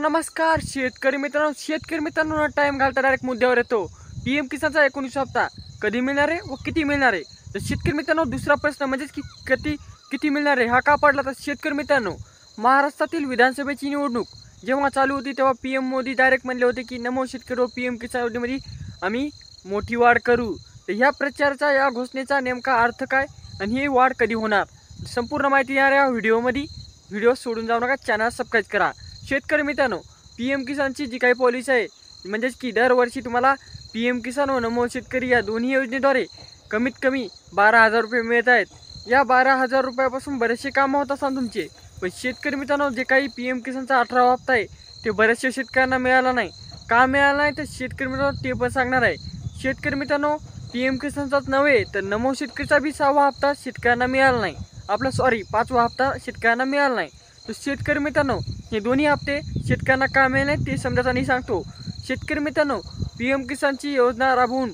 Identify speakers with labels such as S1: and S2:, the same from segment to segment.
S1: नमस्कार शेतकरी मित्रांनो टाइम घालता डायरेक्ट मुद्द्यावर येतो। पीएम किसानचा 19 हप्ता कधी मिळणार आहे व किती मिळणार आहे। तर शेतकरी मित्रांनो दुसरा प्रश्न म्हणजे की किती मिळणार आहे हा का पडला। तर शेतकरी मित्रांनो महाराष्ट्रातील विधानसभेची निवडणूक जेव्हा चालू होती तेव्हा पीएम मोदी डायरेक्ट म्हणले होते की नमो शेतकरी व पीएम किसान योजनेमध्ये आम्ही मोठी वाढ करू। तर ह्या प्रचाराचा या घोषणेचा नेमका अर्थ काय आणि ही वाढ कधी होणार संपूर्ण माहिती या व्हिडिओमध्ये। व्हिडिओ सोडून जाऊ नका, चॅनल सबस्क्राईब करा। शेतकरी मित्रांनो पीएम किसानची जी काही पॉलिसी आहे म्हणजेच की दरवर्षी तुम्हाला पीएम किसान व नमो शेतकरी या दोन्ही योजनेद्वारे कमीत कमी 12,000 रुपये मिळत आहेत। या 12,000 रुपयापासून बरेचसे कामं होत असतात तुमचे। पण शेतकरी मित्रांनो जे काही पीएम किसानचा 18वा हप्ता आहे ते बऱ्याचशा शेतकऱ्यांना मिळाला नाही। का मिळाला नाही तर शेतकरी मित्रांनो ते पण सांगणार आहे। शेतकरी मित्रांनो पीएम किसानचाच नव्हे तर नमो शेतकरीचा बी 6वा हप्ता शेतकऱ्यांना मिळाला नाही। आपला 5वा हप्ता शेतकऱ्यांना मिळाला नाही। तर शेतकरी मित्रांनो हे दोन्ही हप्ते शेतकऱ्यांना का मिळाले नाही ते समजायचं नाही सांगतो। शेतकरी मित्रांनो पीएम किसानची योजना राबवून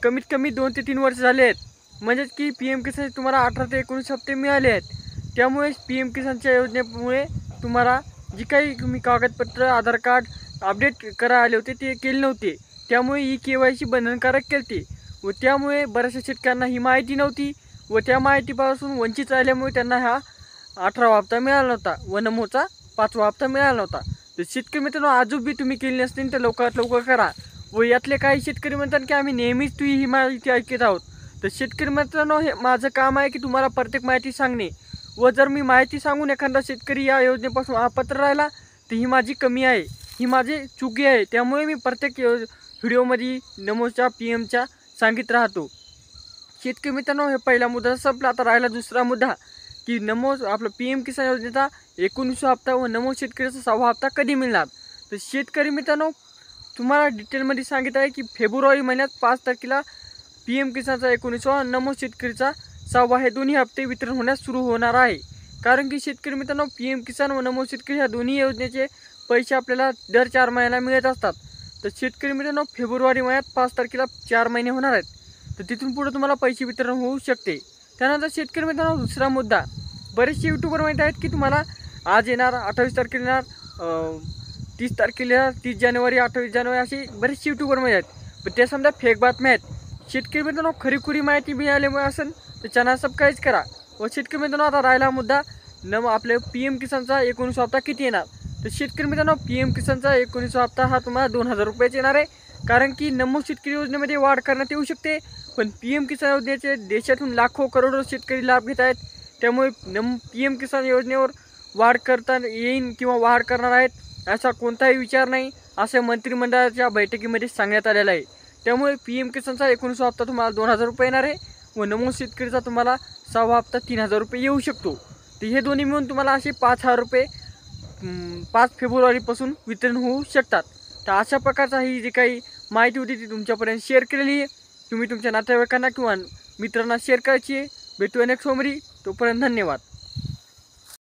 S1: कमीत कमी 2 ते 3 वर्ष झाले आहेत। म्हणजेच की पीएम किसानचे तुम्हाला 18 ते 19 हप्ते मिळाले आहेत। त्यामुळे पीएम किसानच्या योजनेमुळे तुम्हाला जी काही तुम्ही कागदपत्र आधार कार्ड अपडेट करा आले होते ते केले नव्हते। त्यामुळे ही केवायसी बंधनकारक केली व त्यामुळे बऱ्याचशा शेतकऱ्यांना ही माहिती नव्हती व त्या माहितीपासून वंचित राहिल्यामुळे त्यांना हा 18वा हप्ता मिळाला नव्हता व नमोचा 5वा हप्ता मिळाला नव्हता। तर शेतकरी मित्रांनो अजून बी तुम्ही केली नसतील तर लवकरात लवकर करा। व यातले काही शेतकरी म्हणतात की आम्ही नेहमीच ही माहिती ऐकत आहोत। तर शेतकरी मित्रांनो हे माझं काम आहे की तुम्हाला प्रत्येक माहिती सांगणे व जर मी माहिती सांगून एखादा शेतकरी या योजनेपासून अपात्र राहिला तर ही माझी कमी आहे, ही माझी चुकी आहे। त्यामुळे मी प्रत्येक व्हिडिओमध्ये नमोच्या पीएमच्या सांगित राहतो। शेतकरी मित्रांनो हे पहिला मुद्दा संपला, आता राहिला दुसरा मुद्दा की नमो आपलं पीएम किसान योजनेचा 19वा हप्ता व नमो शेतकरीचा 6वा हप्ता कधी मिळणार। तर शेतकरी मित्रांनो तुम्हाला डिटेलमध्ये सांगितलं आहे की फेब्रुवारी महिन्यात 5 तारखेला पीएम किसानचा 19वा नमो शेतकरीचा 6वा हे दोन्ही हप्ते वितरण होण्यास सुरू होणार आहे। कारण की शेतकरी मित्रांनो पीएम किसान व नमो शेतकरी ह्या दोन्ही योजनेचे पैसे आपल्याला दर 4 महिन्याला मिळत असतात। तर शेतकरी मित्रांनो फेब्रुवारी महिन्यात 5 तारखेला 4 महिने होणार आहेत। तर तिथून पुढे तुम्हाला पैसे वितरण होऊ शकते। त्यानंतर शेतकरी मित्रांनो दुसरा मुद्दा, बरेचसे यूट्यूबर माहीत आहेत की तुम्हाला आज येणार 28 तारखेला येणार 30 तारखेला 30 जानेवारी 28 जानेवारी असे बरेचसे यूट्यूबर माहीत आहेत। पण ते समजा फेक बातम्या आहेत। शेतकरी मित्रांनो खरी माहिती मिळाल्यामुळे असेल तर चॅनल सबस्क्राईब करा। व शेतकरी मित्रांनो आता राहिला मुद्दा आपले पीएम किसानचा 19वा हप्ता किती येणार। तर शेतकरी मित्रांनो पीएम किसानचा 19वा हप्ता हा तुम्हाला 2,000 रुपयाचा येणार आहे। कारण की नमो शेतकरी योजनेमध्ये वाढ करण्यात येऊ शकते पण पीएम किसान योजनेचे देशातून लाखो करोडो शेतकरी लाभ घेत आहेत। त्यामुळे पीएम किसान योजनेवर वाढ करता येईल किंवा वाढ करणार आहेत असा कोणताही विचार नाही असं मंत्रिमंडळाच्या बैठकीमध्ये सांगण्यात आलेलं आहे। त्यामुळे पीएम किसानचा 19वा हप्ता तुम्हाला 2,000 रुपये येणार आहे व नमो शेतकरीचा तुम्हाला 6वा हप्ता 3,000 रुपये येऊ शकतो। तर हे दोन्ही मिळून तुम्हाला असे 5,000 रुपये 5 फेब्रुवारीपासून वितरण होऊ शकतात। तर अशा प्रकारचा ही जी काही माहिती होती ती तुमच्यापर्यंत शेअर केलेली आहे। तुम्ही तुमच्या नातेवाईकांना किंवा मित्रांना शेअर करायची आहे। भेटूया नेक्स्ट सोमवारी, तोपर्यंत धन्यवाद।